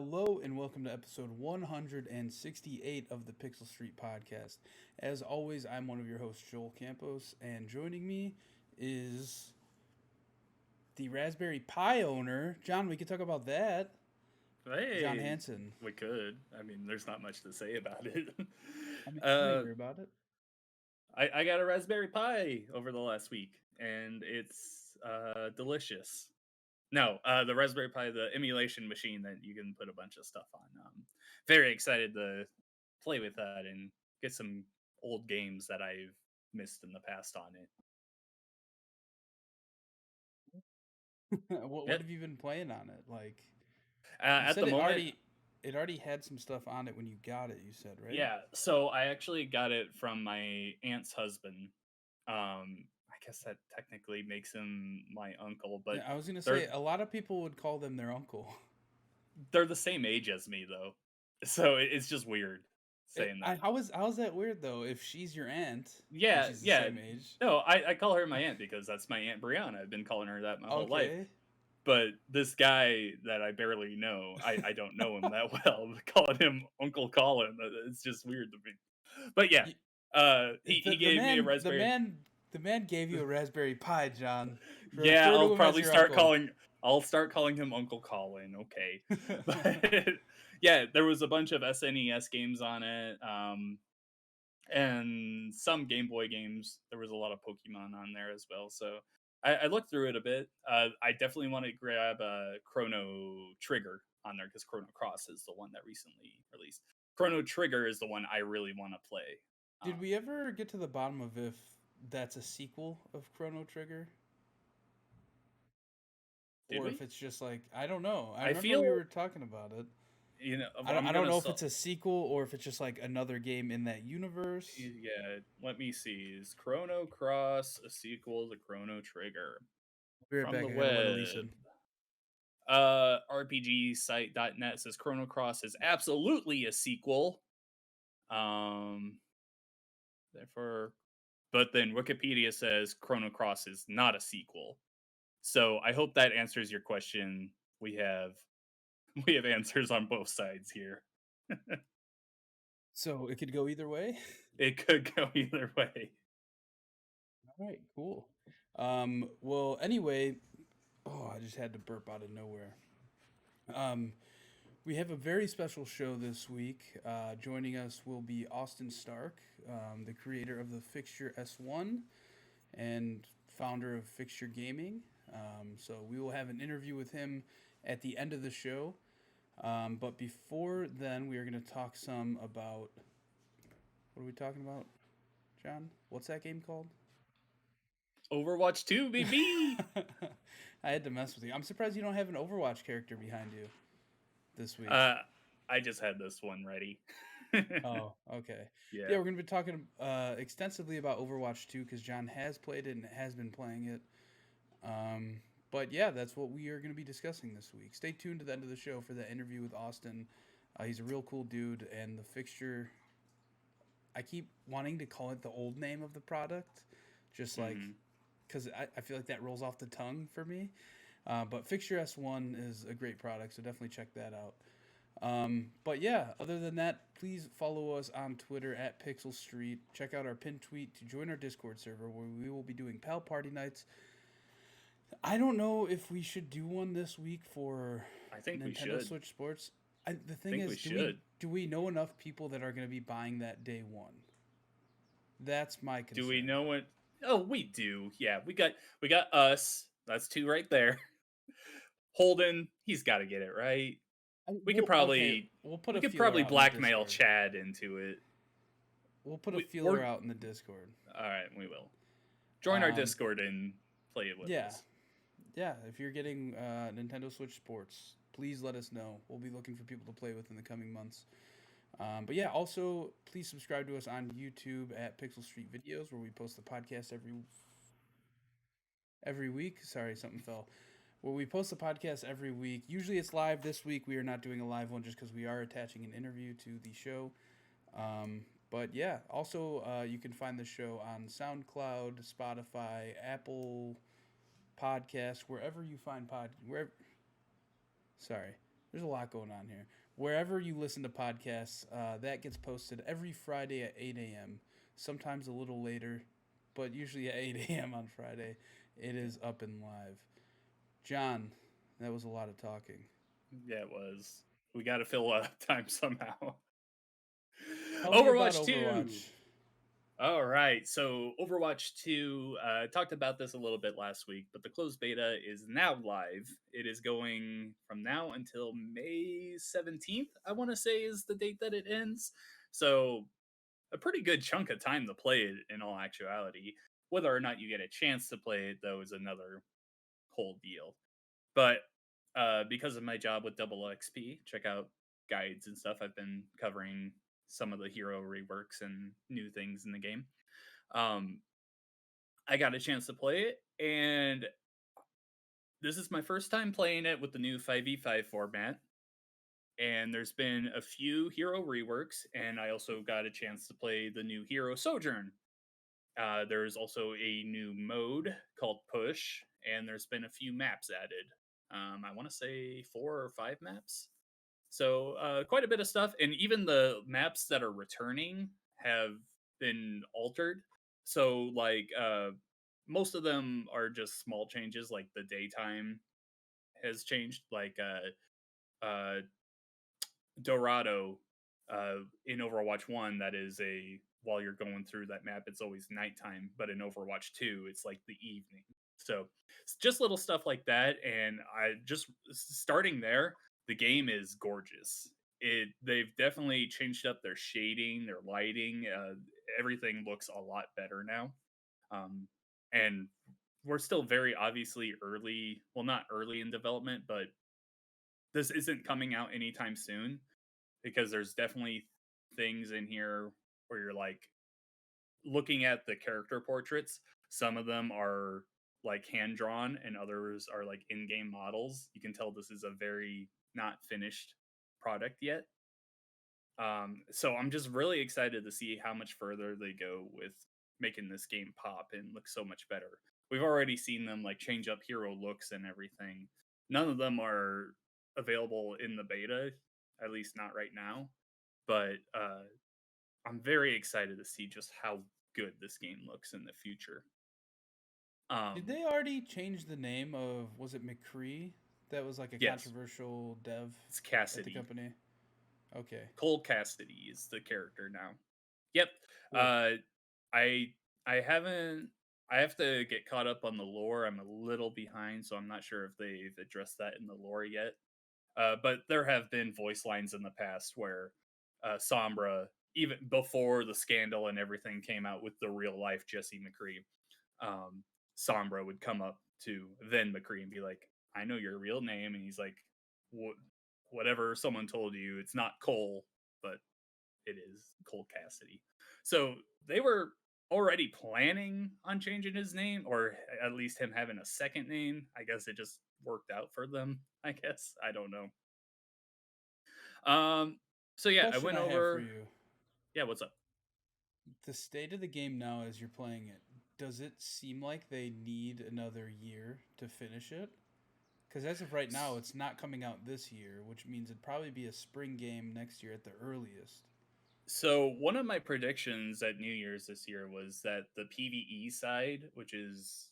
Hello and welcome to episode 168 of the Pixel Street podcast. As always, I'm one of your hosts, Joel Campos, and joining me is the Raspberry Pi owner. John, we could talk about that. John Hey, Hansen. we could. I mean, there's not much to say about it. I'm uh, eager about it. I got a Raspberry Pi over the last week, and it's delicious. No, the Raspberry Pi, the emulation machine that you can put a bunch of stuff on. Very excited to play with that and get some old games that I've missed in the past on it. What Yep. have you been playing on it? You At the said moment, it already had some stuff on it when you got it, you said, right? yeah. So I actually got it from my aunt's husband. I guess that technically makes him my uncle, but Yeah, I was going to they're say a lot of people would call them their uncle. they're the same age as me though. So it's just weird saying that. How is that weird though? If she's your aunt and Yeah, she's the yeah. same age, No, I call her my aunt because that's my aunt Brianna. I've been calling her that my whole life. okay. But this guy that I barely know, I don't know him that well. Calling him Uncle Colin, it's just weird to me. But yeah, You, he gave me a the Raspberry. man gave you a Raspberry Pi, John. Yeah, Refer to I'll him as probably your uncle. I'll start calling him Uncle Colin. Okay, but yeah, there was a bunch of SNES games on it, and some Game Boy games. There was a lot of Pokemon on there as well. So I looked through it a bit. I definitely want to grab Chrono Trigger on there because Chrono Cross is the one that recently released. Chrono Trigger is the one I really want to play. Did we ever get to the bottom of if that's a sequel of Chrono Trigger, Did or if we? it's just like I don't know. I I remember we feel were talking about it. I'm I don't gonna. know if it's a sequel or if it's just like another game in that universe. Yeah, let me see. Is Chrono Cross a sequel to Chrono Trigger? I'll be right From back. the I gotta let Elisa. web. RPGsite.net says Chrono Cross is absolutely a sequel. Um, therefore, but then Wikipedia says Chrono Cross is not a sequel. So I hope that answers your question. We have we have answers on both sides here. So it could go either way. It could go either way. All right, cool. Well, anyway, oh, I just had to burp out of nowhere. Um, we have a very special show this week. Joining us will be Austin Stark, the creator of the Fixture S1 and founder of Fixture Gaming. So we will have an interview with him at the end of the show. But before then, we are going to talk some about what are we talking about, John? What's that game called? Overwatch 2, baby. I had to mess with you. I'm surprised you don't have an Overwatch character behind you this week. I just had this one ready. Oh, okay. Yeah. Yeah, we're going to be talking extensively about Overwatch 2 because John has played it and has been playing it. But yeah, that's what we are going to be discussing this week. Stay tuned to the end of the show for that interview with Austin. He's a real cool dude, and the fixture. I keep wanting to call it the old name of the product, just like Mhm. because I feel like that rolls off the tongue for me. But Fixture S1 is a great product, so definitely check that out. But yeah, other than that, please follow us on Twitter at Pixel Street. Check out our pinned tweet to join our Discord server where we will be doing Pal Party nights. I don't know if we should do one this week for I think we Nintendo should. Switch Sports. The I thing think we is, should. do we know enough people that are going to be buying that day one? That's my Do we concern. know what? Oh, we do. Yeah, we got us. That's two right there. Holden, he's got to get it right. We could Okay, probably we'll put we a could feeler probably out in the blackmail Discord. Chad into it. We'll put a We're feeler out in the Discord. all right. We will join our Um, Discord and play it with yeah, us. yeah. If you're getting Nintendo Switch Sports, please let us know. We'll be looking for people to play with in the coming months. But yeah, also please subscribe to us on YouTube at Pixel Street Videos, where we post the podcast every week. Sorry, something fell. Where we post the podcast every week. Usually it's live. This week we are not doing a live one just because we are attaching an interview to the show. But yeah, also you can find the show on SoundCloud, Spotify, Apple Podcasts, wherever you find Sorry. There's a lot going on here. Wherever you listen to podcasts, that gets posted every Friday at 8 a.m. Sometimes a little later, but usually at 8 a.m. on Friday. It is up and live. John, that was a lot of talking. Yeah, it was. We got to fill out time somehow. Tell me about Overwatch 2. Overwatch. All right. So, Overwatch 2, talked about this a little bit last week, but the closed beta is now live. It is going from now until May 17th, I want to say is the date that it ends. So, a pretty good chunk of time to play it in all actuality. Whether or not you get a chance to play it, though, is another whole deal. But because of my job with Double XP, check out guides and stuff. I've been covering some of the hero reworks and new things in the game. Um, I got a chance to play it, and this is my first time playing it with the new 5v5 format. And there's been a few hero reworks, and I also got a chance to play the new hero Sojourn. There's also a new mode called Push, and there's been a few maps added. I want to say 4 or 5 maps. So quite a bit of stuff, and even the maps that are returning have been altered. So like most of them are just small changes, like the daytime has changed. Like Dorado in Overwatch 1, that is a while you're going through that map, it's always nighttime, but in Overwatch 2, it's like the evening. So just little stuff like that, and I just starting there, the game is gorgeous. They've definitely changed up their shading, their lighting. Everything looks a lot better now, and we're still very obviously early. Well, not early in development, but this isn't coming out anytime soon because there's definitely things in here where you're like looking at the character portraits. Some of them are like hand drawn and others are like in-game models. You can tell this is a very not finished product yet. So I'm just really excited to see how much further they go with making this game pop and look so much better. We've already seen them like change up hero looks and everything. None of them are available in the beta, at least not right now. But I'm very excited to see just how good this game looks in the future. Did Um, they already change the name of, was it McCree? That was like a yes, controversial dev it's at the Cassidy. company. Okay, Cole Cassidy is the character now. Yep. cool. Uh, I I haven't. I have to get caught up on the lore. I'm a little behind, so I'm not sure if they've addressed that in the lore yet. But there have been voice lines in the past where Sombra, even before the scandal and everything came out with the real life Jesse McCree, um, Sombra would come up to then McCree and be like, "I know your real name," and he's like, Whatever someone told you, it's not Cole, but it is Cole Cassidy." So they were already planning on changing his name, or at least him having a second name. I guess it just worked out for them. I guess I don't know. Um. So yeah, I Question went I have for over. you: Yeah, what's up? the state of the game now, as you're playing it, does it seem like they need another year to finish it? Because as of right now, it's not coming out this year, which means it'd probably be a spring game next year at the earliest. So one of my predictions at New Year's this year was that the PVE side, which is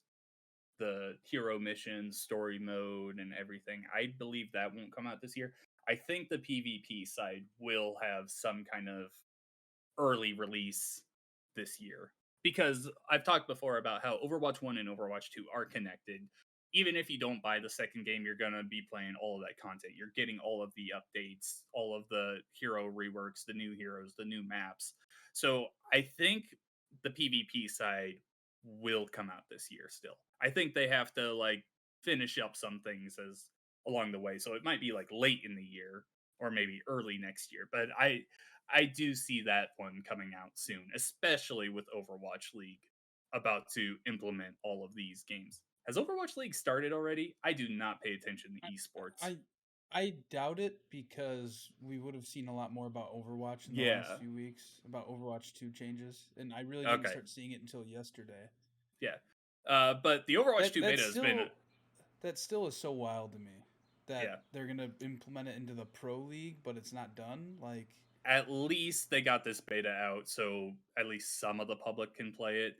the hero missions, story mode, and everything, I believe that won't come out this year. I think the PvP side will have some kind of early release this year because I've talked before about how Overwatch 1 and Overwatch 2 are connected. Even if you don't buy the second game, you're going to be playing all of that content. You're getting all of the updates, all of the hero reworks, the new heroes, the new maps. So I think the PvP side will come out this year still. I think they have to like finish up some things as along the way. So it might be like late in the year or maybe early next year. But I do see that one coming out soon, especially with Overwatch League about to implement all of these games. Has Overwatch League started already? I do not pay attention to esports. I I doubt it because we would have seen a lot more about Overwatch in the last Yeah. few weeks about Overwatch 2 changes, and I really didn't Okay. start seeing it until yesterday. Yeah. But the Overwatch That 2 beta that's has been still that still is so wild to me. that Yeah. they're gonna implement it into the Pro League, but it's not done. Like, At least they got this beta out, so at least some of the public can play it.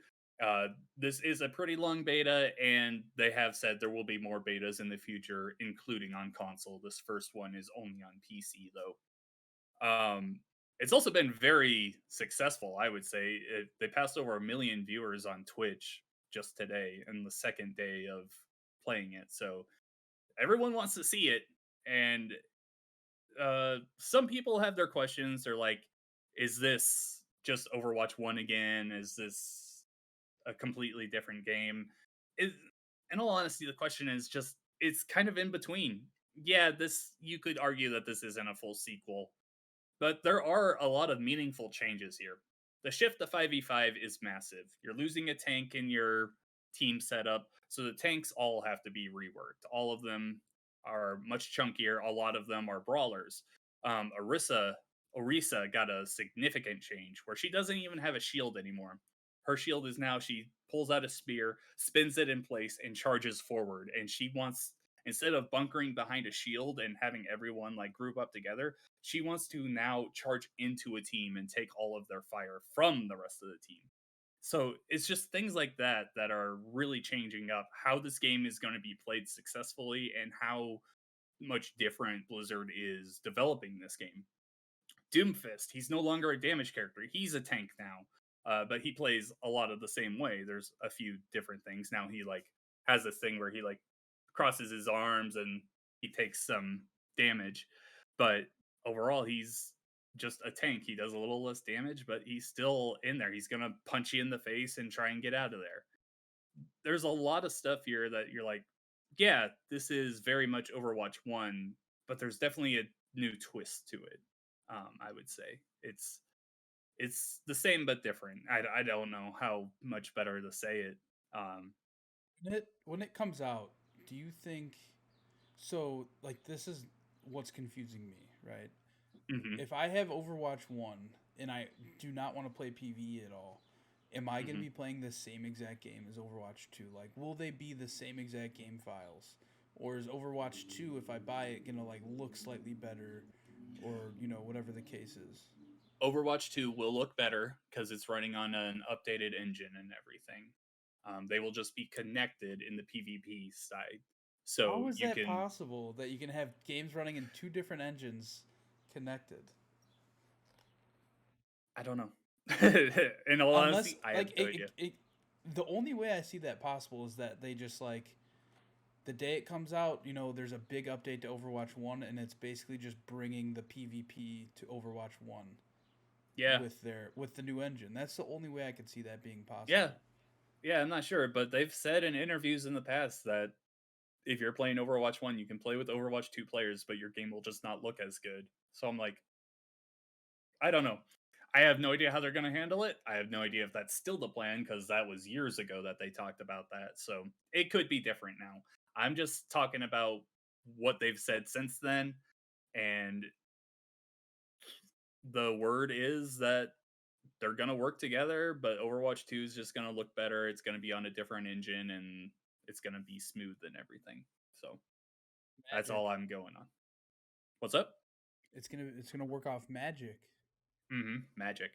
This is a pretty long beta, and they have said there will be more betas in the future, including on console. This first one is only on PC, though. It's also been very successful, I would say. They passed over 1 million viewers on Twitch just today, and the second day of playing it. So everyone wants to see it, and some people have their questions. They're like, is this just Overwatch 1 again? Is this a completely different game? Is In all honesty, the question is just it's kind of in between. Yeah, this you could argue that this isn't a full sequel, but there are a lot of meaningful changes here. The shift to 5v5 is massive. You're losing a tank in your team setup, so the tanks all have to be reworked. All of them are much chunkier. A lot of them are brawlers. Orisa got a significant change where she doesn't even have a shield anymore. Her shield is now she pulls out a spear, spins it in place, and charges forward. And she wants, instead of bunkering behind a shield and having everyone like group up together, she wants to now charge into a team and take all of their fire from the rest of the team. So it's just things like that that are really changing up how this game is going to be played successfully and how much different Blizzard is developing this game. Doomfist, he's no longer a damage character. He's a tank now. But he plays a lot of the same way. There's a few different things. Now he like has this thing where he like crosses his arms and he takes some damage. But overall he's just a tank. He does a little less damage, but he's still in there. He's gonna punch you in the face and try and get out of there. There's a lot of stuff here that you're like, yeah, this is very much Overwatch 1, but there's definitely a new twist to it. I would say it's the same but different. I don't know how much better to say it. Um, when it comes out, do you think so? Like, this is what's confusing me, right? mhm, If I have Overwatch 1 and I do not want to play PvE at all, am I going to mhm. be playing the same exact game as Overwatch 2? Like, will they be the same exact game files? Or is Overwatch 2, if I buy it, going to like look slightly better, or, whatever the case is? Overwatch 2 will look better because it's running on an updated engine and everything. They will just be connected in the PvP side, How so is you that can. possible that you can have games running in two different engines connected? I don't know. In all Unless, honesty, I have like, no idea. the only way I see that possible is that they just, like, the day it comes out, there's a big update to Overwatch 1, and it's basically just bringing the PvP to Overwatch 1 Yeah, with the new engine. That's the only way I could see that being yeah, possible. yeah. I'm not sure, but they've said in interviews in the past that if you're playing Overwatch 1, you can play with Overwatch 2 players, but your game will just not look as good. So I'm like, I don't know. I have no idea how they're going to handle it. I have no idea if that's still the plan because that was years ago that they talked about that. So it could be different now. I'm just talking about what they've said since then. And the word is that they're going to work together, but Overwatch 2 is just going to look better. It's going to be on a different engine and it's going to be smooth and everything. So that's Magic. all I'm going on. What's up? It's gonna work off magic. Magic.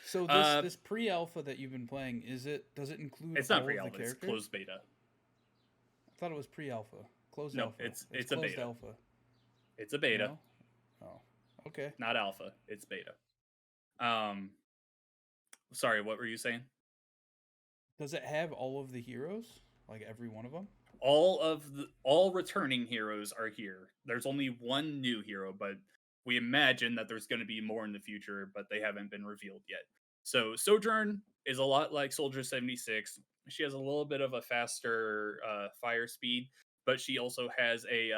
So this Uh, this pre-alpha that you've been playing, does it include it's not all of the pre-alpha. It's characters? closed beta. I thought it was pre-alpha, closed No, alpha. It's it's a closed beta. alpha. It's a beta, No. Oh, okay. not alpha. It's beta. Um, Sorry, what were you saying? Does it have all of the heroes? Like every one of them? All returning heroes are here. There's only one new hero, but we imagine that there's going to be more in the future, but they haven't been revealed yet. So Sojourn is a lot like Soldier 76. She has a little bit of a faster fire speed, but she also has a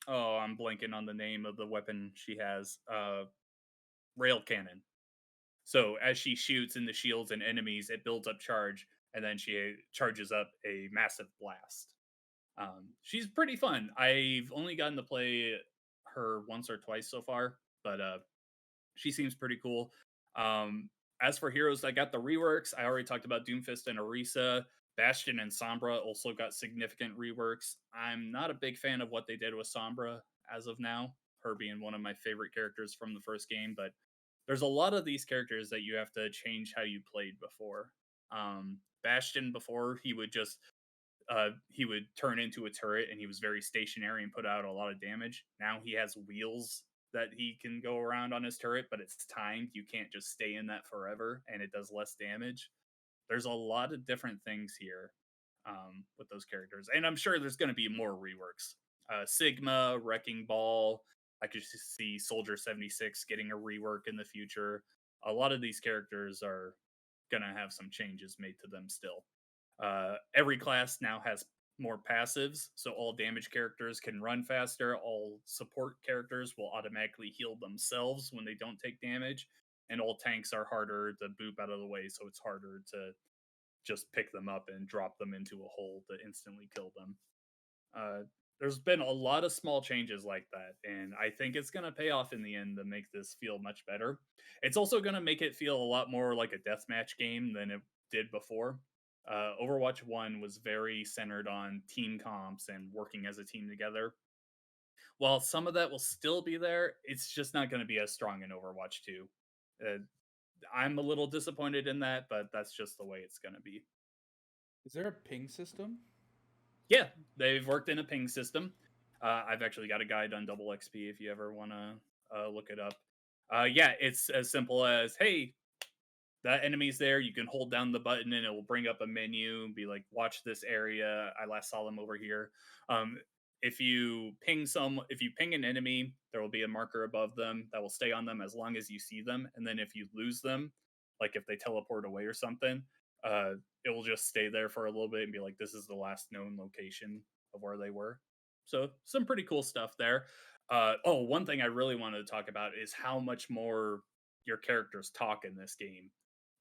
oh, I'm blanking on the name of the weapon she has. Rail cannon. So as she shoots in the shields and enemies, it builds up charge, and then she charges up a massive blast. She's pretty fun. I've only gotten to play her once or twice so far, but she seems pretty cool. Um, as for heroes that got the reworks, I already talked about Doomfist and Orisa. Bastion and Sombra also got significant reworks. I'm not a big fan of what they did with Sombra as of now, her being one of my favorite characters from the first game, but there's a lot of these characters that you have to change how you played before. Bastion before he would turn into a turret and he was very stationary and put out a lot of damage. Now he has wheels that he can go around on his turret, but it's timed. You can't just stay in that forever and it does less damage. There's a lot of different things here with those characters, and I'm sure there's going to be more reworks. Sigma, Wrecking Ball. I could see Soldier 76 getting a rework in the future. A lot of these characters are going to have some changes made to them still. Every class now has more passives, so all damage characters can run faster. All support characters will automatically heal themselves when they don't take damage, and all tanks are harder to boop out of the way, so it's harder to just pick them up and drop them into a hole to instantly kill them. Uh, there's been a lot of small changes like that, and I think it's going to pay off in the end to make this feel much better. It's also going to make it feel a lot more like a deathmatch game than it did before. Overwatch 1 was very centered on team comps and working as a team together. While some of that will still be there, it's just not going to be as strong in Overwatch 2. Uh, I'm a little disappointed in that, but that's just the way it's going to be. Is there a ping system? Yeah, they've worked in a ping system. I've actually got a guide on Double XP if you ever want to look it up. Yeah, it's as simple as, hey, that enemy's there. You can hold down the button and it will bring up a menu and be like, watch this area. I last saw them over here. Um, if you ping an enemy, there will be a marker above them that will stay on them as long as you see them. And then if you lose them, like if they teleport away or something, uh, it will just stay there for a little bit and be like, this is the last known location of where they were. So some pretty cool stuff there. One thing I really wanted to talk about is how much more your characters talk in this game.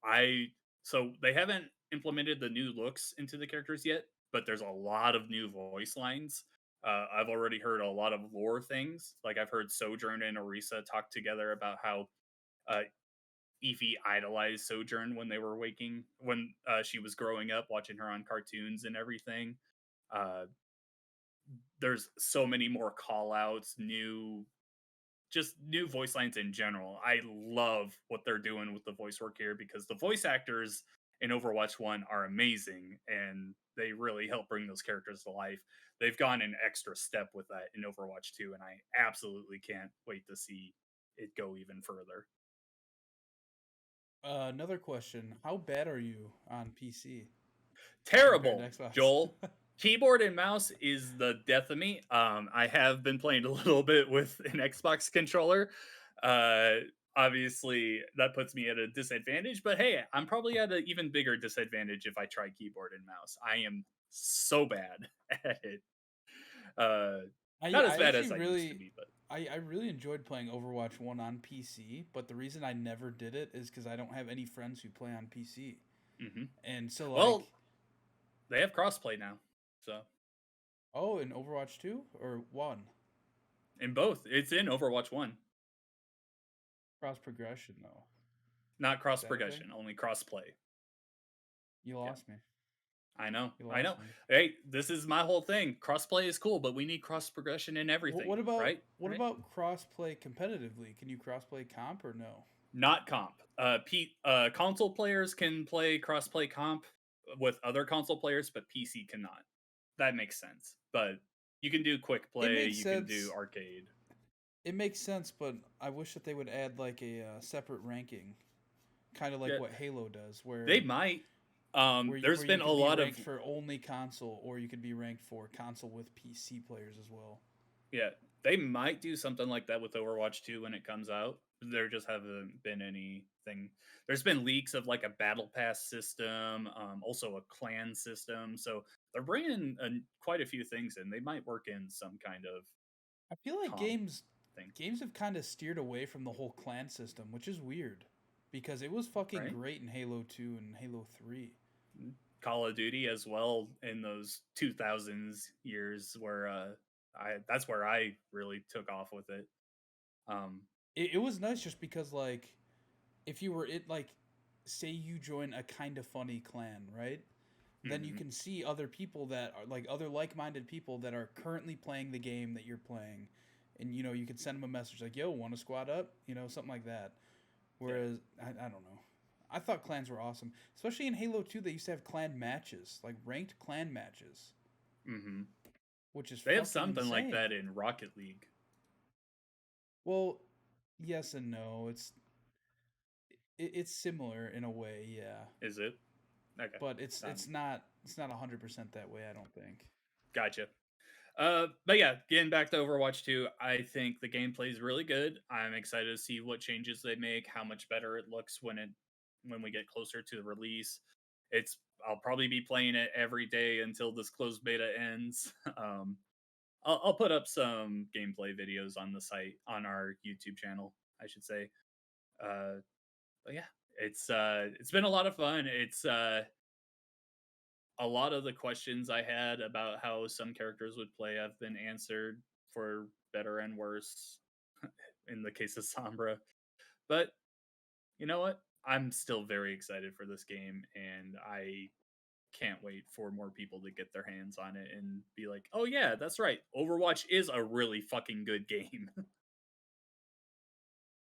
I so they haven't implemented the new looks into the characters yet, but there's a lot of new voice lines. I've already heard a lot of lore things. Like I've heard Sojourn and Orisa talk together about how uh, Eevee idolized Sojourn when they were when she was growing up, watching her on cartoons and everything. Uh, there's so many more call outs, new voice lines in general. I love what they're doing with the voice work here because the voice actors in Overwatch 1 are amazing and they really help bring those characters to life. They've gone an extra step with that in Overwatch 2, and I absolutely can't wait to see it go even further. Another question: how bad are you on PC compared to Terrible, Xbox? Joel. Keyboard and mouse is the death of me. I have been playing a little bit with an Xbox controller. Uh, Obviously, that puts me at a disadvantage, but hey, I'm probably at an even bigger disadvantage if I try keyboard and mouse. I am so bad at it. Uh, Not as I bad actually as I used to really be, but I really enjoyed playing Overwatch 1 on PC, but the reason I never did it is because I don't have any friends who play on PC. hmm And so, like, well, they have crossplay now, so oh, in Overwatch 2 or 1? in both, it's in Overwatch 1, Cross progression, though. not Is cross that a thing? progression, only crossplay. You Yeah. lost me. I know. You I know. lost me. Hey, this is my whole thing. Crossplay is cool, but we need cross progression in everything, What about right? what Right? about cross-play competitively? Can you cross-play comp or no? Not comp. Console players can play crossplay comp with other console players, but PC cannot. That makes sense. But you can do quick It play. makes You can do sense. arcade. It makes sense, but I wish that they would add like a separate ranking, kind of like Yeah, what Halo does, they might. where There's you been a could be lot of ranked for only console, or you could be ranked for console with PC players as well. yeah. They might do something like that with Overwatch 2 when it comes out. There just haven't been anything. There's been leaks of like a battle pass system, also a clan system. So they're bringing quite a few things in. They might work in some kind of I feel like comp thing, games have kind of steered away from the whole clan system, which is weird because it was fucking right? great in Halo 2 and Halo 3. Call of Duty as well in those 2000s years where I that's where I really took off with it. Um, It was nice just because like if you were it like say you join a kind of funny clan, right? then you Hmm. can see other people that are like other like-minded people that are currently playing the game that you're playing, and you can send them a message like, "Yo, want to squad up?" Something like that. Yeah. Whereas I don't know, I thought clans were awesome, especially in Halo 2. They used to have clan matches, like ranked clan matches, Hmm. which is They have fucking something like insane. that in Rocket League. Well, yes and no. It's similar in a way, yeah, Is it? Okay. but it's Um, it's not it's not 100% that way. I don't think. gotcha. But yeah, getting back to Overwatch 2, I think the gameplay is really good. I'm excited to see what changes they make, how much better it looks when we get closer to the release. It's I'll probably be playing it every day until this closed beta ends. I'll put up some gameplay videos on the site on our YouTube channel, I should say. Uh, but yeah, it's been a lot of fun. It's a lot of the questions I had about how some characters would play have been answered for better and worse in the case of Sombra. But you know what? I'm still very excited for this game, and I can't wait for more people to get their hands on it and be like, oh, yeah, that's right. Overwatch is a really fucking good game.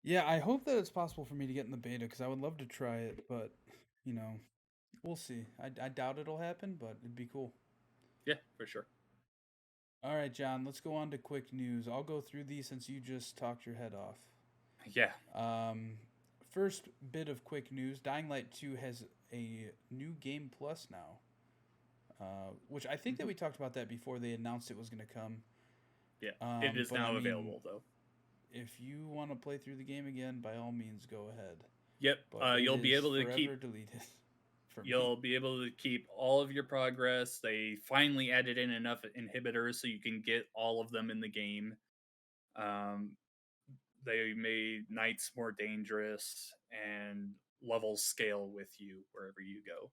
Yeah, I hope that it's possible for me to get in the beta because I would love to try it, but you know, we'll see. I doubt it'll happen, but it'd be cool. Yeah, for sure. All right, John, let's go on to quick news. I'll go through these since you just talked your head off. Yeah. Um, First bit of quick news: Dying Light 2 has a new game plus now, which I think that Mhm. we talked about that before they announced it was going to come. Yeah. It is But I now mean, available, though. if you want to play through the game again, by all means, go ahead. Yep. But it You'll be is able to forever keep deleted for me. You'll be able to keep all of your progress. They finally added in enough inhibitors so you can get all of them in the game. Um, they made nights more dangerous and levels scale with you wherever you go.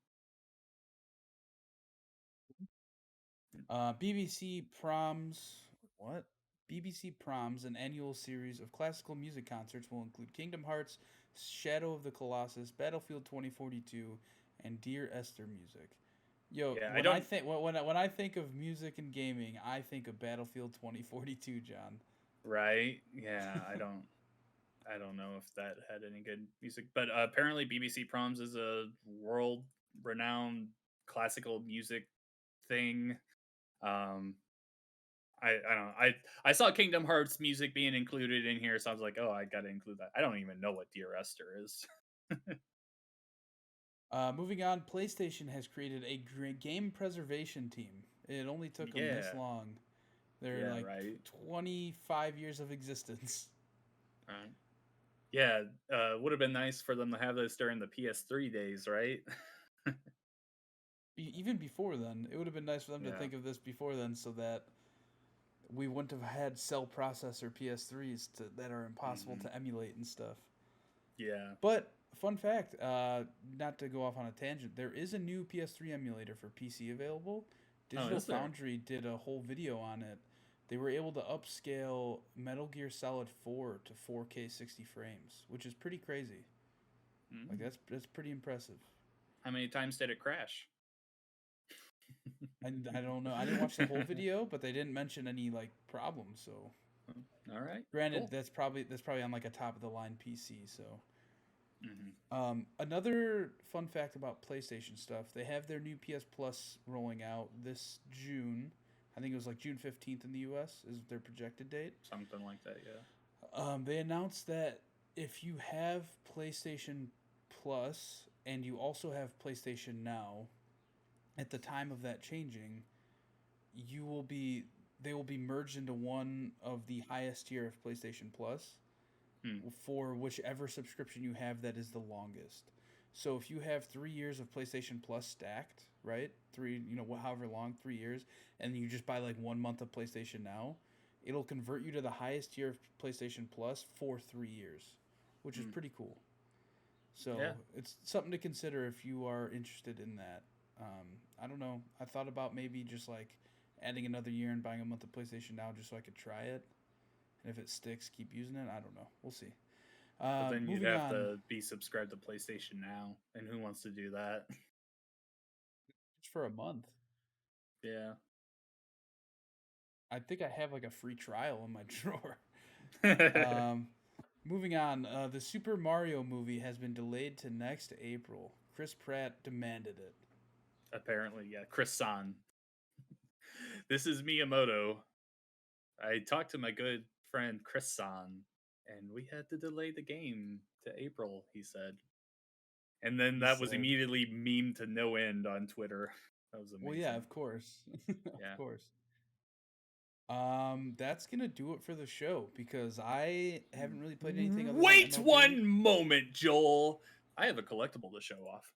BBC Proms. What? BBC Proms, an annual series of classical music concerts, will include Kingdom Hearts, Shadow of the Colossus, Battlefield 2042, and Dear Esther music. Yo, Yeah, I when I don't. think when I think of music and gaming, I think of Battlefield 2042, John. Right? Yeah, I don't. I don't know if that had any good music, but apparently BBC Proms is a world-renowned classical music thing. Um, I don't know. I saw Kingdom Hearts music being included in here, so I was like, oh, I got to include that. I don't even know what Dear Esther is. Moving on, PlayStation has created a game preservation team. It only took them this Yeah, long. They're yeah, like right, 25 years of existence. right. Yeah, would have been nice for them to have this during the PS3 days, right? Even before then, it would have been nice for them to Yeah. think of this before then, so that we wouldn't have had cell processor PS3s that are impossible Hmm. to emulate and stuff. Yeah. But fun fact, not to go off on a tangent, there is a new PS3 emulator for PC available. Oh, Digital is there? Foundry did a whole video on it. They were able to upscale Metal Gear Solid 4 to 4K 60 frames, which is pretty crazy. Like Mm. that's pretty impressive. How many times did it crash? I don't know. I didn't watch the whole video, but they didn't mention any like problems. So, All right, granted, cool. that's probably on like a top of the line PC. So, Hmm. another fun fact about PlayStation stuff: they have their new PS Plus rolling out this June. I think it was like June 15th in the U.S. is their projected date. Something like that, yeah. They announced that if you have PlayStation Plus and you also have PlayStation Now, at the time of that changing, you will be they will be merged into one of the highest tier of PlayStation Plus Hmm. for whichever subscription you have that is the longest. So if you have 3 years of PlayStation Plus stacked, right? Three, however long, 3 years, and you just buy like 1 month of PlayStation Now, it'll convert you to the highest tier of PlayStation Plus for 3 years, which is Hmm. pretty cool. Yeah. So it's something to consider if you are interested in that. I don't know. I thought about maybe just like adding another year and buying a month of PlayStation Now just so I could try it. And if it sticks, keep using it. I don't know. We'll see. But then you'd Moving have on. to be subscribed to PlayStation Now, and who wants to do that? for a month. Yeah. I think I have like a free trial in my drawer. Moving on, the Super Mario movie has been delayed to next April. Chris Pratt demanded it. Apparently, yeah. Chris San. This is Miyamoto. I talked to my good friend Chris San, and we had to delay the game to April, he said. And then He that was said, immediately memed to no end on Twitter. That was amazing. "Well, yeah, of course, Yeah. of course." That's gonna do it for the show because I haven't really played anything other than Wait MLB. one moment, Joel. I have a collectible to show off.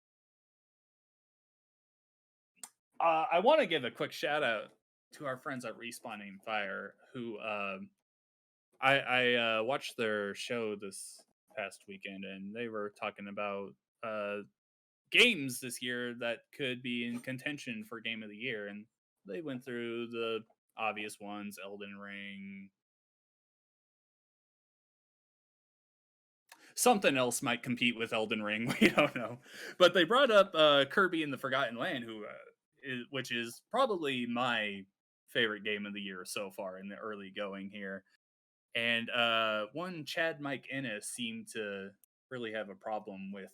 I want to give a quick shout out to our friends at Respawning Fire, who I watched their show this past weekend, and they were talking about games this year that could be in contention for Game of the Year, and they went through the obvious ones: Elden Ring. Something else might compete with Elden Ring. We don't know, but they brought up Kirby and the Forgotten Land, which is probably my favorite game of the year so far in the early going here. And one Chad Mike Ennis seemed to really have a problem with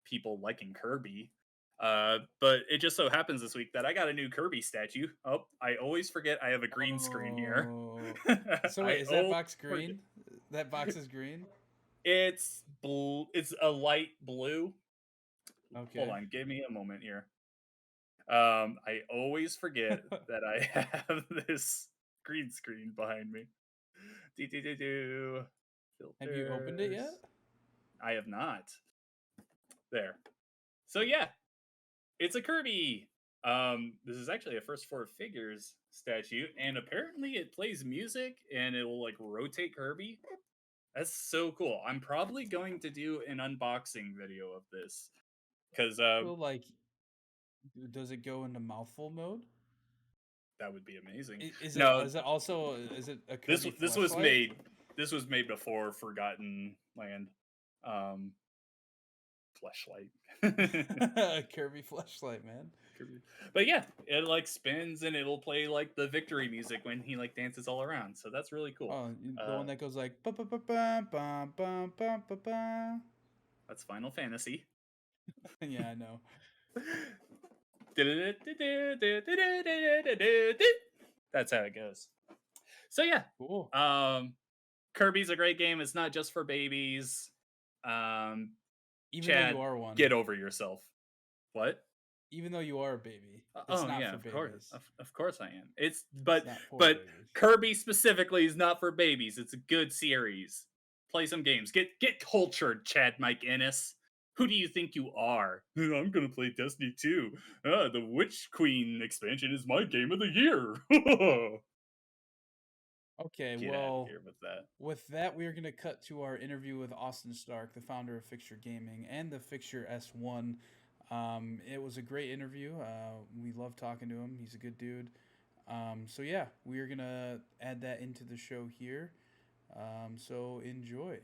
people liking Kirby. But it just so happens this week that I got a new Kirby statue. Oh, I always forget I have a green screen here. So wait, is that box green? That box is green? It's blue. It's a light blue. Okay. Hold on, give me a moment here. I always forget that I have this green screen behind me. Have you opened it yet? I have not. There. So yeah, it's a Kirby. This is actually a first four figures statue, and apparently it plays music and it will like rotate Kirby. That's so cool. I'm probably going to do an unboxing video of this because Well, like, does it go into mouthful mode? that would be amazing. Is No, it also is it a this Kirby this was made before Forgotten Land. Fleshlight. Kirby fleshlight, man. But yeah, it like spins and it'll play like the victory music when he like dances all around. So that's really cool. Oh, the one that goes like ba ba ba ba ba ba ba ba ba. That's Final Fantasy. Yeah, I know. That's how it goes. So yeah, Cool. Kirby's a great game. It's not just for babies. Even Chad, though you are one. get over yourself. What? Even though you are a baby, It's not yeah, for of babies. course, of course I am. It's but babies. Kirby specifically is not for babies. It's a good series. Play some games. Get cultured, Chad Mike Ennis. Who do you think you are? I'm gonna play Destiny 2. The Witch Queen expansion is my game of the year. Okay, Get out of here with that. With that, we are going to cut to our interview with Austin Stark, the founder of Fixture Gaming and the Fixture S1. It was a great interview. We love talking to him. He's a good dude. So yeah, we are going to add that into the show here. So enjoy.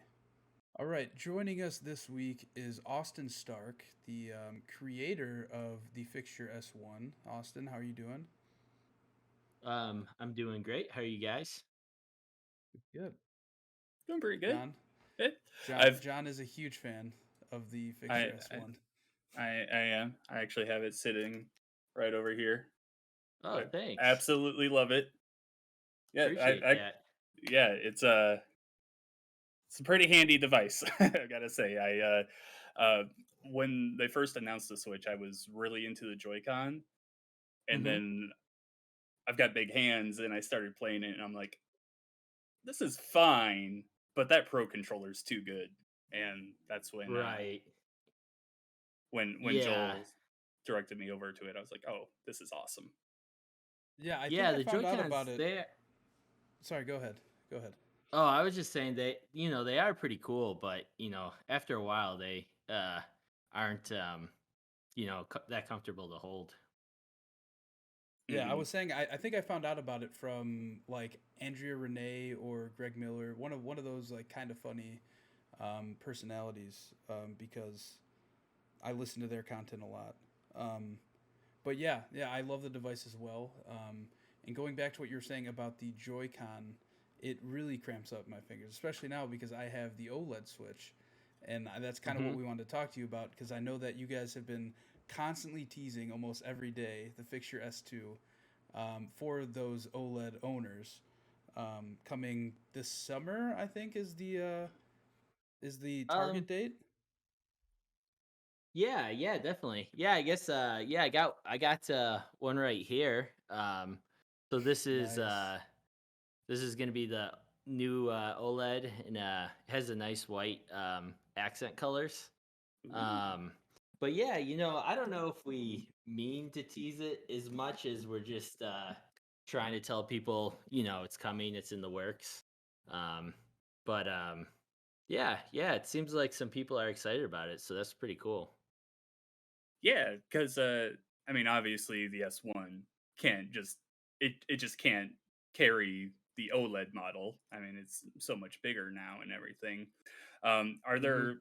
All right, joining us this week is Austin Stark, the creator of the Fixture S1. Austin, how are you doing? I'm doing great. How are you guys? Good. Doing pretty good. John is a huge fan of the Fixture S1. I am. I actually have it sitting right over here. Oh, thanks. Absolutely love it. Yeah, Appreciate that. Yeah, it's a pretty handy device. I gotta say, when they first announced the Switch, I was really into the Joy-Con, and then I've got big hands, and I started playing it, and I'm like, this is fine, but that Pro controller's too good, and that's when when Joel directed me over to it. I was like, oh, this is awesome. Yeah, I think I found out about it. Sorry, go ahead. Oh, I was just saying they are pretty cool, but after a while they aren't that comfortable to hold. Yeah, I was saying I think I found out about it from like Andrea Renee or Greg Miller, one of those like kind of funny personalities, because I listen to their content a lot. but yeah, I love the device as well. And going back to what you were saying about the Joy-Con, it really cramps up my fingers, especially now because I have the OLED Switch, and that's kind of what Hmm. we wanted to talk to you about because I know that you guys have been constantly teasing almost every day the Fixture S2 for those OLED owners. Coming this summer, I think is the target Um, date. yeah, yeah, definitely. Yeah, I guess yeah, I got one right here. So Nice. this is going to be the new OLED, and has a nice white accent colors. Ooh. Um, but yeah, I don't know if we mean to tease it as much as we're just trying to tell people, it's coming, it's in the works. Um, but yeah, yeah, it seems like some people are excited about it, so that's pretty cool. Yeah, because I mean, obviously the S1 can't just it just can't carry the OLED model. I mean, it's so much bigger now and everything. Are Hmm.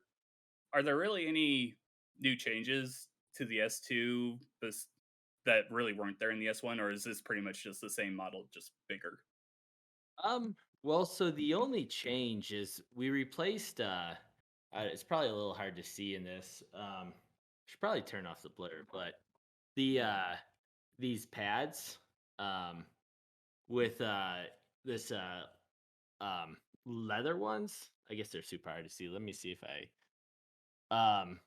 there really any new changes to the S2 that really weren't there in the S1, or is this pretty much just the same model, just bigger? Well, so the only change is we replaced it's probably a little hard to see in this. Should probably turn off the blur, but the these pads um with this leather ones. I guess they're super hard to see. Let me see if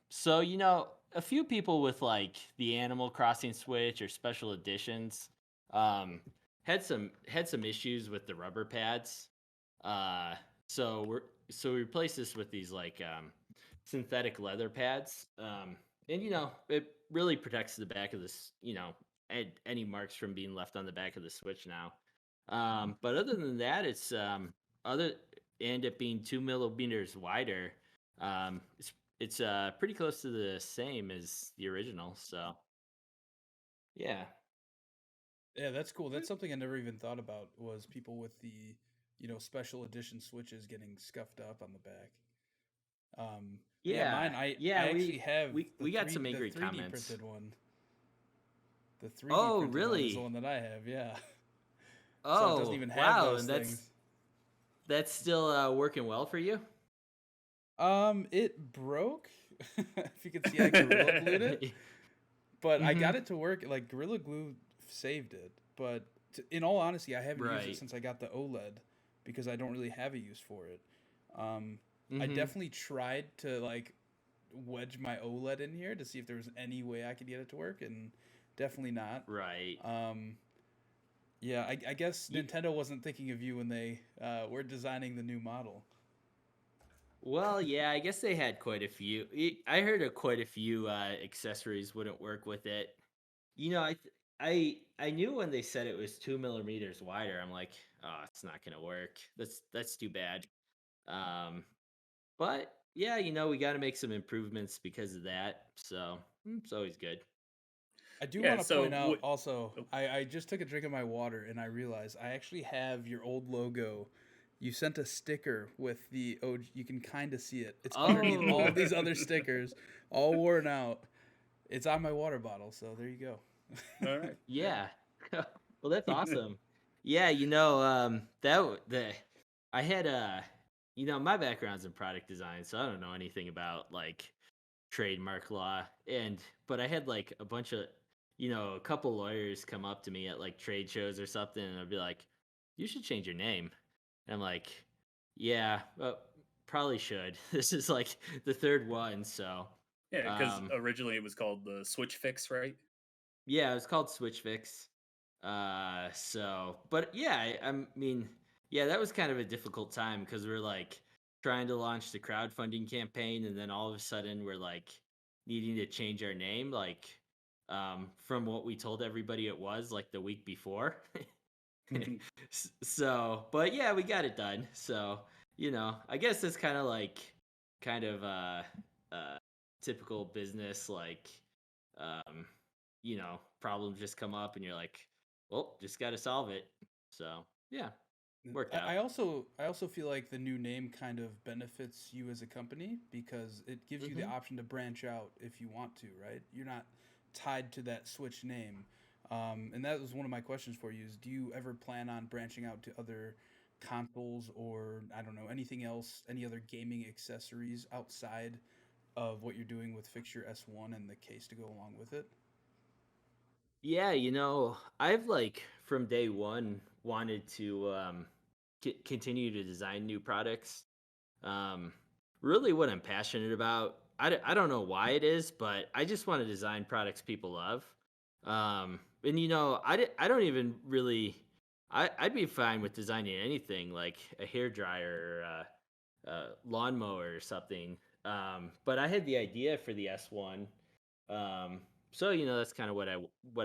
so a few people with like the Animal Crossing Switch or special editions um had some issues with the rubber pads. Uh so we replaced this with these like synthetic leather pads. And it really protects the back of this, any marks from being left on the back of the Switch now. But other than that, it's other and it being 2 millimeters wider. It's pretty close to the same as the original. So yeah. Yeah, that's cool. That's something I never even thought about was people with the, special edition switches getting scuffed up on the back. But yeah, Yeah, mine I yeah, actually have we got some the angry 3D comments. printed one. The 3D Oh, printed one is the really? one that I have, yeah. So it doesn't Oh, even have wow, those and things. that's still working well for you? It broke. If you can see, I gorilla glued it, but I got Mhm. it to work. Like gorilla glue saved it, but in all honesty, I haven't used it Right. since I got the OLED because I don't really have a use for it. I Mhm. definitely tried to like wedge my OLED in here to see if there was any way I could get it to work, and definitely not. Right. Um, yeah, I guess Ye Nintendo wasn't thinking of you when they were designing the new model. Well, yeah, I guess they had quite a few. I heard of quite a few accessories wouldn't work with it. I knew when they said it was 2 millimeters wider. I'm like, oh, it's not gonna work. That's too bad. Um, but yeah, we got to make some improvements because of that. So it's always good. I do Yeah. want to So point out what? also, I just took a drink of my water and I realized I actually have your old logo. You sent a sticker with the OG, you can kind of see it. It's underneath all of Oh, these other stickers, all worn out. It's on my water bottle, so there you go. All right. yeah. Well, that's awesome. Yeah, the I had my background's in product design, so I don't know anything about like trademark law. But I had like a bunch of a couple lawyers come up to me at like trade shows or something, and I'd be like, "You should change your name." And I'm like, "Yeah, well, probably should." This is like the third one, so Yeah, because um originally it was called the Switch Fix, right? yeah, it was called Switch Fix. But yeah, I mean, yeah, that was kind of a difficult time because we're like trying to launch the crowdfunding campaign, and then all of a sudden we're like needing to change our name, like from what we told everybody it was like the week before. So, but yeah, we got it done. So, I guess it's kind of like kind of uh typical business like um problems just come up and you're like, well, just got to solve it. So, yeah, worked out. I also feel like the new name kind of benefits you as a company because it gives you the Mhm. option to branch out if you want to, right? You're not tied to that Switch name. And that was one of my questions for you: is do you ever plan on branching out to other consoles, or I don't know, anything else, any other gaming accessories outside of what you're doing with Fixture S1 and the case to go along with it? Yeah, I've like from day one wanted to continue to design new products. Um, Really, what I'm passionate about, I don't know why it is, but I just want to design products people love. And I don't even really, I'd be fine with designing anything like a hair dryer or a lawnmower or something. But I had the idea for the S1. Um, so that's kind of what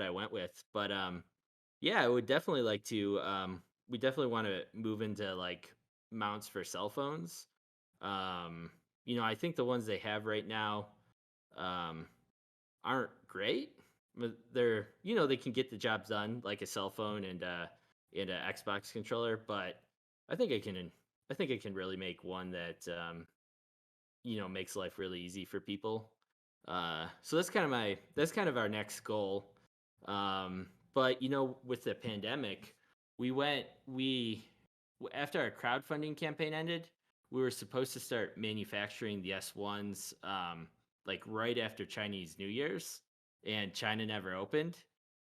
I went with. But yeah, I would definitely like to. We definitely want to move into like mounts for cell phones. Um, I think the ones they have right now um, aren't great, but they can get the job done like a cell phone and a Xbox controller. But I think I can really make one that makes life really easy for people. So that's kind of our next goal. But with the pandemic, we after our crowdfunding campaign ended, we were supposed to start manufacturing the S1s like right after Chinese New Year's, and China never opened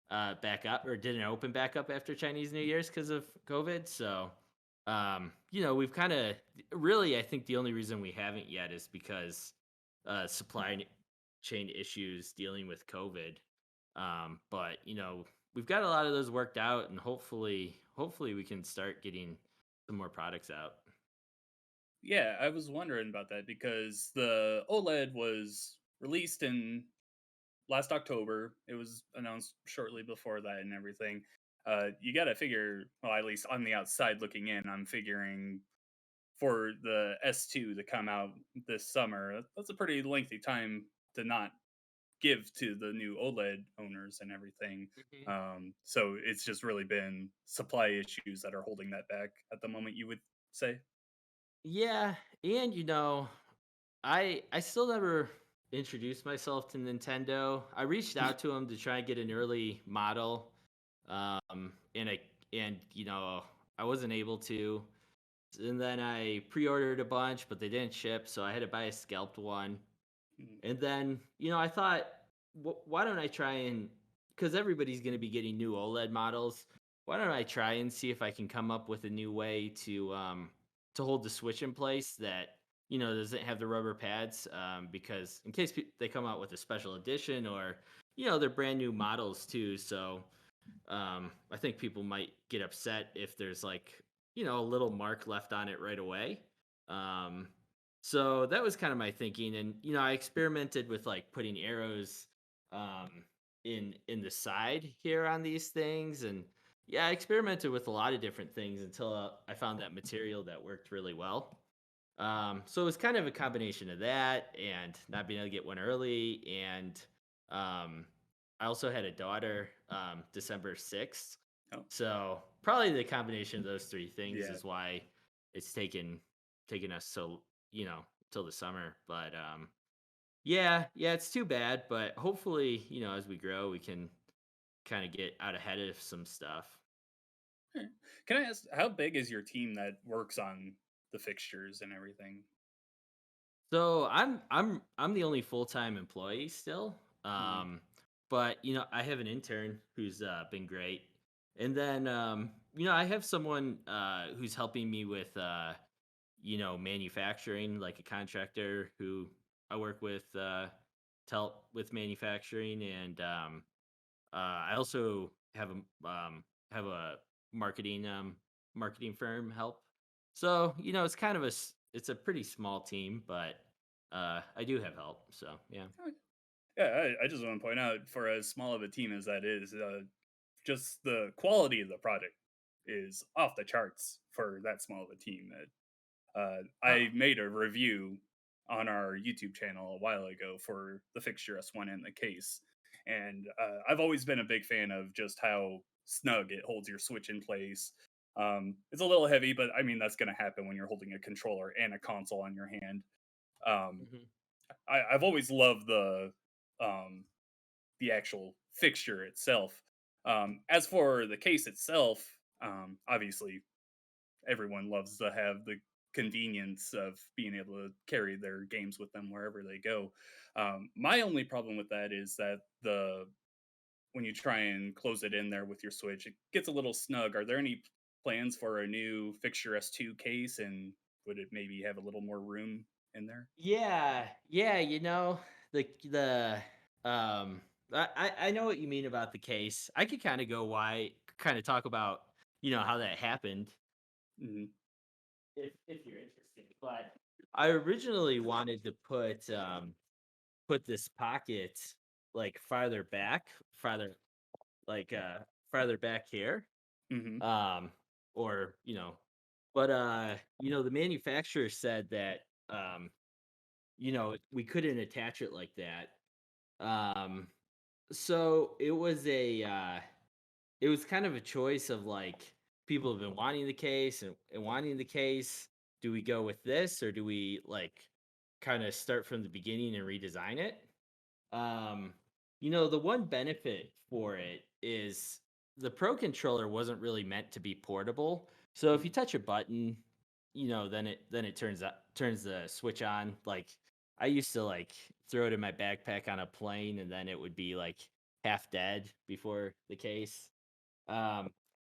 back up, or didn't open back up after Chinese New Year's because of COVID. So we've kind of really, I think the only reason we haven't yet is because supply chain issues dealing with COVID. But we've got a lot of those worked out, and hopefully we can start getting some more products out. Yeah, I was wondering about that because the OLED was released in last October. It was announced shortly before that and everything. You got to figure, well, at least on the outside looking in, I'm figuring for the S2 to come out this summer, that's a pretty lengthy time to not give to the new OLED owners and everything. Mhm. So it's just really been supply issues that are holding that back at the moment, you would say. Yeah, and I still never introduced myself to Nintendo. I reached out to them to try and get an early model, and I wasn't able to. And then I pre-ordered a bunch, but they didn't ship, so I had to buy a scalped one. Mm. And then I thought, why don't I try and, because everybody's going to be getting new OLED models, why don't I try and see if I can come up with a new way to hold the Switch in place that doesn't have the rubber pads, because in case they come out with a special edition, or they're brand new models too. So I think people might get upset if there's like a little mark left on it right away. Um, so that was kind of my thinking, and I experimented with like putting arrows um, in the side here on these things, and yeah, I experimented with a lot of different things until I found that material that worked really well. So it was kind of a combination of that and not being able to get one early, and um, I also had a daughter December 6th. Oh, So probably the combination of those three things yeah. is why it's taken us so till the summer. But yeah, it's too bad. But hopefully, as we grow, we can kind of get out ahead of some stuff. Alright. Can I ask, how big is your team that works on the fixtures and everything? So I'm the only full time employee still. Mhm. But I have an intern who's been great, and then I have someone who's helping me with manufacturing, like a contractor who I work with to help with manufacturing, and I also have a marketing marketing firm help. So it's kind of it's a pretty small team, but I do have help. So yeah. Oh, yeah, I just want to point out, for as small of a team as that is, just the quality of the product is off the charts for that small of a team. Oh. I made a review on our YouTube channel a while ago for the Fixture S1 and the case, and I've always been a big fan of just how snug it holds your Switch in place. It's a little heavy, but I mean that's going to happen when you're holding a controller and a console on your hand. Um, Mhm. I've always loved um, the actual fixture itself. As for the case itself, obviously everyone loves to have the convenience of being able to carry their games with them wherever they go. My only problem with that is that the when you try and close it in there with your Switch, it gets a little snug. Are there any plans for a new Fixture S2 case, and would it maybe have a little more room in there? Yeah, yeah, the I know what you mean about the case. I could kind of go why kind of talk about, how that happened Hmm. if you're interested. But I originally wanted to put this pocket like farther like farther back here. Hmm. Um or, but the manufacturer said that we couldn't attach it like that. Um, so it was kind of a choice of like people have been wanting the case and wanting the case. Do we go with this or do we like kind of start from the beginning and redesign it? Um, the one benefit for it is the Pro controller wasn't really meant to be portable. So if you touch a button, then it turns the switch on. Like I used to like throw it in my backpack on a plane and then it would be like half dead before the case. Um,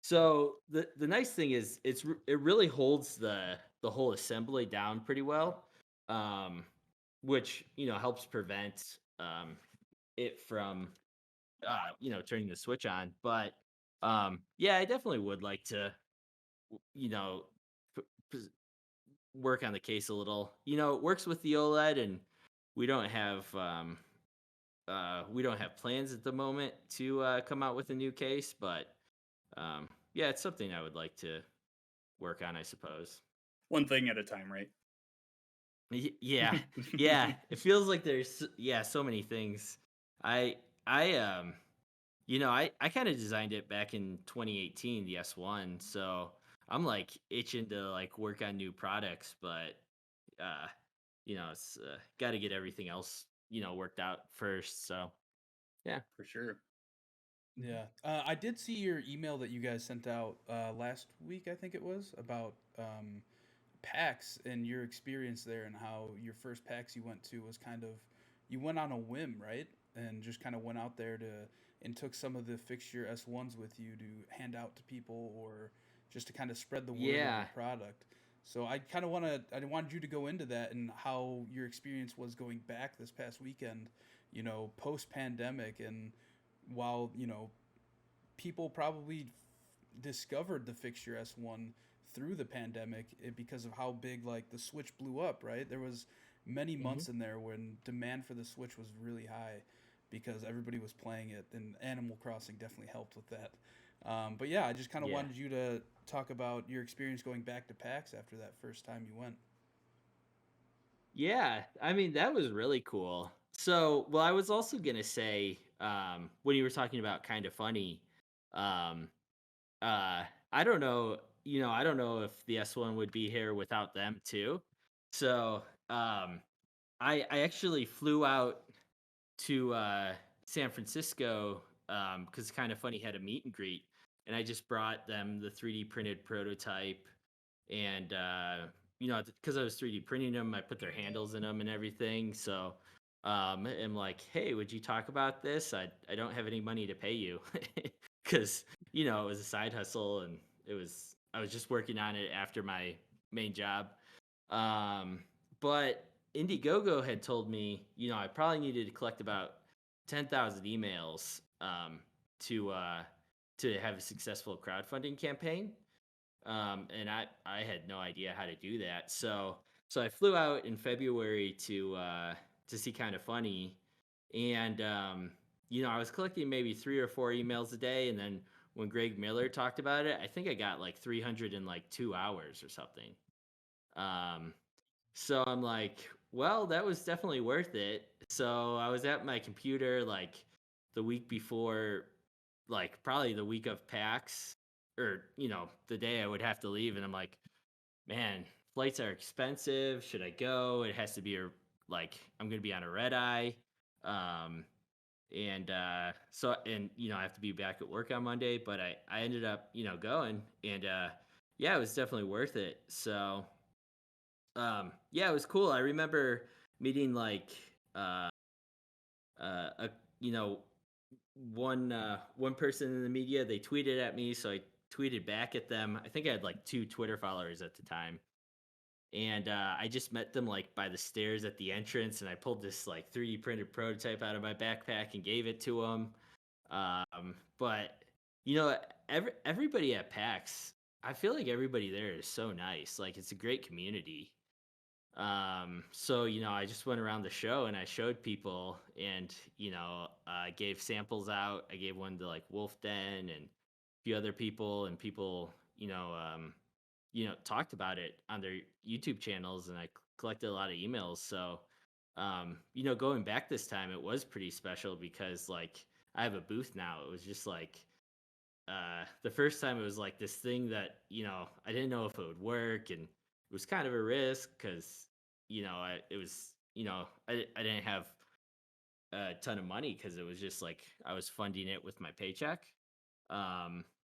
so the nice thing is it really holds the whole assembly down pretty well. Um, which helps prevent it from turning the switch on. But yeah, I definitely would like to you know p- p- work on the case a little. It works with the OLED, and we don't have plans at the moment to come out with a new case. But yeah, it's something I would like to work on, I suppose. One thing at a time, right? Yeah, yeah. It feels like there's so many things. I I kind of designed it back in 2018, the S1. So I'm like itching to like work on new products, but uh, it's got to get everything else worked out first. So yeah, For sure. Yeah, I did see your email that you guys sent out last week. I think it was about PAX and your experience there, and how your first PAX you went to was kind of you went on a whim, right? And just kind of went out there to and took some of the fixture S1s with you to hand out to people or just to kind of spread the word of your yeah, product. So I wanted you to go into that and how your experience was going back this past weekend, post pandemic, and while, people probably discovered the Fixture S1 through the pandemic, because of how big like the Switch blew up, right? There was many hmm months in there when demand for the Switch was really high because everybody was playing it, and Animal Crossing definitely helped with that. But yeah, I just kind of yeah. wanted you to talk about your experience going back to PAX after that first time you went. Yeah, I mean that was really cool. So, well, I was also gonna say, when you were talking about kind of funny, um, I don't know, I don't know if the S1 would be here without them too. So, I actually flew out to San Francisco because kind of funny had a meet and greet, and I just brought them the 3D printed prototype, and because I was 3D printing them, I put their handles in them and everything. So I'm like, hey, would you talk about this? I don't have any money to pay you because it was a side hustle, and I was just working on it after my main job. Um, but Indiegogo had told me, I probably needed to collect about 10,000 emails to have a successful crowdfunding campaign. And I had no idea how to do that. So I flew out in February to see Kind of Funny, and I was collecting maybe 3 or 4 emails a day, and then when Greg Miller talked about it, I think I got like 300 in like 2 hours or something. Um, so I'm like, well, that was definitely worth it. So I was at my computer like the week before, like probably the week of PAX, or the day I would have to leave, and I'm like, man, flights are expensive. Should I go? It has to be like I'm gonna be on a red eye. Um, and I have to be back at work on Monday, but I ended up going, and yeah, it was definitely worth it. So yeah, it was cool. I remember meeting like a you know one person in the media. They tweeted at me, so I tweeted back at them. I think I had like 2 Twitter followers at the time, and I just met them like by the stairs at the entrance, and I pulled this like 3D printed prototype out of my backpack and gave it to them. But you know, everybody at PAX, I feel like everybody there is so nice. Like it's a great community. So I just went around the show and I showed people, and I gave samples out. I gave one to like Wolf Den and a few other people, and people talked about it on their YouTube channels, and I collected a lot of emails. So going back this time, it was pretty special because like I have a booth now. It was just like the first time it was like this thing that I didn't know if it would work, and it was kind of a risk because I didn't have a ton of money because it was just like I was funding it with my paycheck.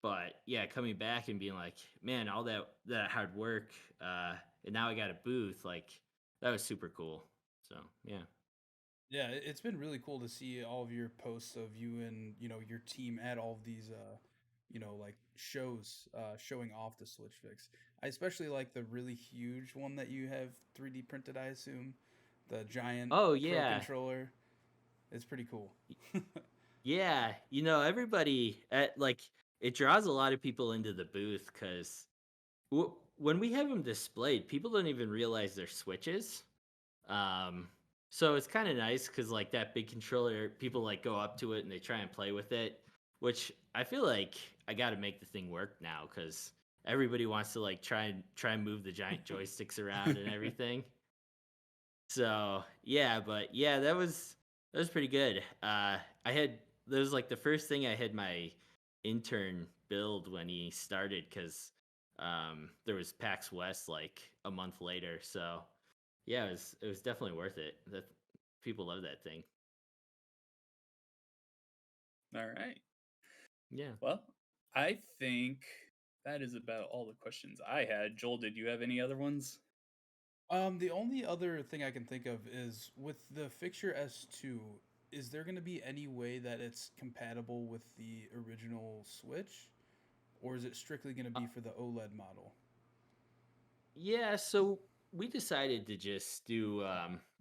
But yeah, coming back and being like, man, all that hard work, and now I got a booth, like that was super cool. So yeah. Yeah, it's been really cool to see all of your posts of you and your team at all of these like shows showing off the Switch Fix. I especially like the really huge one that you have 3D printed, I assume. The giant Oh Pro yeah. controller. It's pretty cool. Yeah, everybody like it draws a lot of people into the booth because when we have them displayed, people don't even realize they're Switches. Um, so it's kind of nice because like that big controller, people like go up to it and they try and play with it, which I feel like I got to make the thing work now because everybody wants to like try and move the giant joysticks around and everything. So yeah, but yeah, that was pretty good. I had that was like the first thing I had my intern build when he started because there was PAX West like a month later. So yeah, it was definitely worth it. That people love that thing. All right. Yeah. Well, I think that is about all the questions I had. Joel, did you have any other ones? The only other thing I can think of is with the Fixture S2, is there going to be any way that it's compatible with the original Switch? Or is it strictly going to Uh, be for the OLED model? yeah. So we decided to just do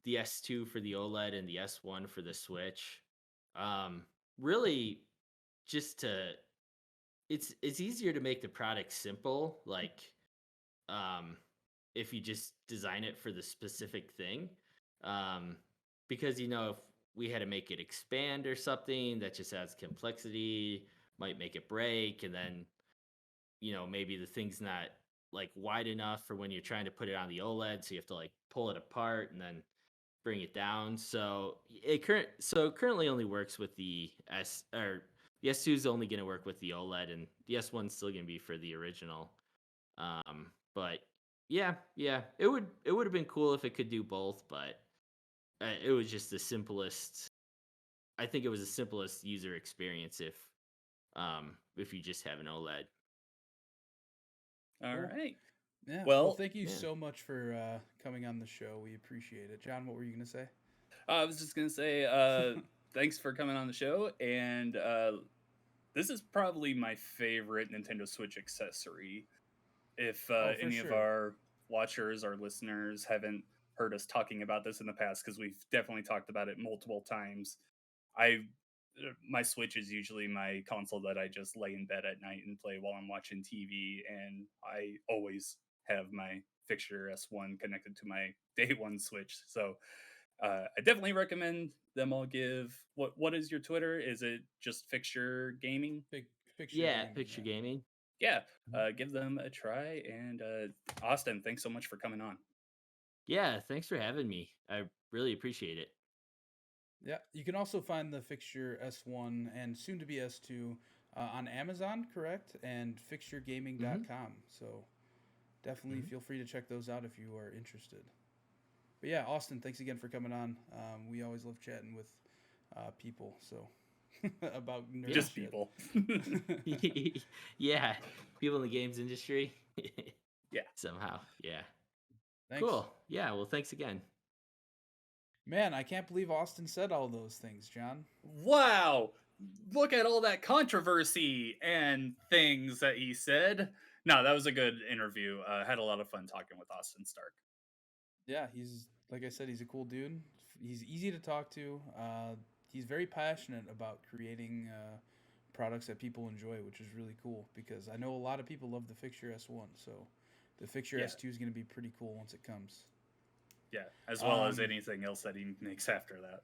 the S2 for the OLED and the S1 for the Switch. Um, really, just to it's easier to make the product simple. Like um, if you just design it for the specific thing. Um, because if we had to make it expand or something, that just adds complexity, might make it break, and then maybe the thing's not like wide enough for when you're trying to put it on the OLED, so you have to like pull it apart and then bring it down. So it currently only works with the S2 is only going to work with the OLED, and the S1's still going to be for the original. But yeah, it would have been cool if it could do both, but it was just the simplest. I think it was the simplest user experience if you just have an OLED. All Cool. right. Yeah. Well, Well, thank you Yeah. so much for coming on the show. We appreciate it. John, what were you going to say? I was just going to say thanks for coming on the show. And this is probably my favorite Nintendo Switch accessory. If Oh, for any of sure. our watchers or listeners haven't heard us talking about this in the past, because we've definitely talked about it multiple times, my Switch is usually my console that I just lay in bed at night and play while I'm watching TV, and I always have my Fixture S1 connected to my day one Switch. So I definitely recommend them all. Give what is your Twitter? Is it just Fixture Gaming? Fixture Yeah, Gaming. picture gaming. Yeah, Mhm. give them a try. And Austin, thanks so much for coming on. Yeah, thanks for having me. I really appreciate it. Yeah, you can also find the Fixture S1 and soon to be S2 on Amazon, correct? And Hmm. fixturegaming.com. So definitely Hmm. feel free to check those out if you are interested. But yeah, Austin, thanks again for coming on. We always love chatting with people. So about nerd Just shit. people. Yeah, people in the games industry. Yeah. Somehow. Yeah. Thanks. Cool. Yeah. Well, thanks again. Man, I can't believe Austin said all those things, John. Wow. Look at all that controversy and things that he said. No, that was a good interview. Had a lot of fun talking with Austin Stark. Yeah, he's like I said, he's a cool dude. He's easy to talk to. He's very passionate about creating products that people enjoy, which is really cool because I know a lot of people love the Fixture S1. So the Fixture Yeah. S2 is going to be pretty cool once it comes. Yeah, as well as Um, anything else that he makes after that.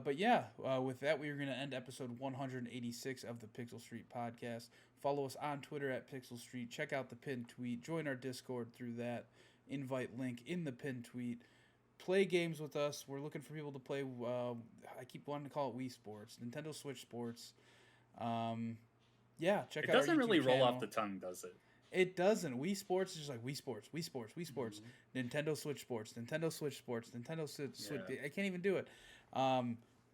But yeah, with that, we are going to end episode 186 of the Pixel Street podcast. Follow us on Twitter at Pixel Street. Check out the pinned tweet. Join our Discord through that invite link in the pinned tweet. Play games with us. We're looking for people to play. I keep wanting to call it Wii Sports, Nintendo Switch Sports. Yeah, check It out our doesn't YouTube really roll channel. off the tongue, does it? It doesn't. Wii Sports is just like Wii Sports, Wii Sports, Wii Sports. Nintendo Switch Sports, Nintendo Switch Sports, Nintendo Switch. Yeah. I can't even do it.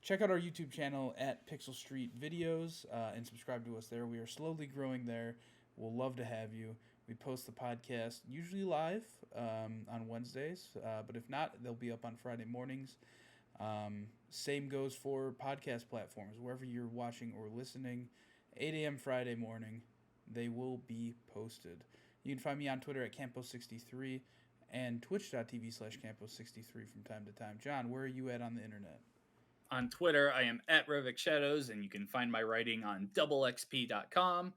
Check out our YouTube channel at Pixel Street Videos and subscribe to us there. We are slowly growing there. We'll love to have you. We post the podcast usually live on Wednesdays, but if not, they'll be up on Friday mornings. Same goes for podcast platforms. Wherever you're watching or listening, 8 a.m. Friday morning, they will be posted. You can find me on Twitter at Campos63 and twitch.tv/Campos63 from time to time. John, where are you at on the internet? On Twitter, I am at Revik Shadows, and you can find my writing on doublexp.com.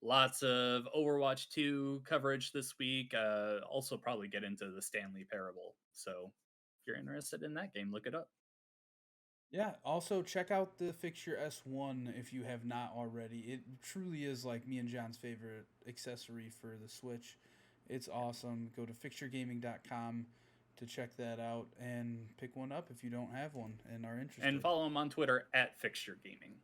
Lots of Overwatch 2 coverage this week. Also, probably get into the Stanley Parable. So, if you're interested in that game, look it up. Yeah, also check out the Fixture S1 if you have not already. It truly is like me and John's favorite accessory for the Switch. It's awesome. Go to fixturegaming.com to check that out and pick one up if you don't have one and are interested. And follow him on Twitter at Fixture Gaming.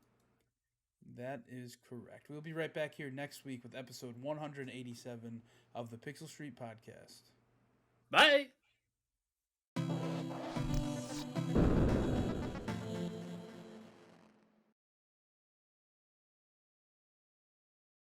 That is correct. We'll be right back here next week with episode 187 of the Pixel Street podcast. Bye!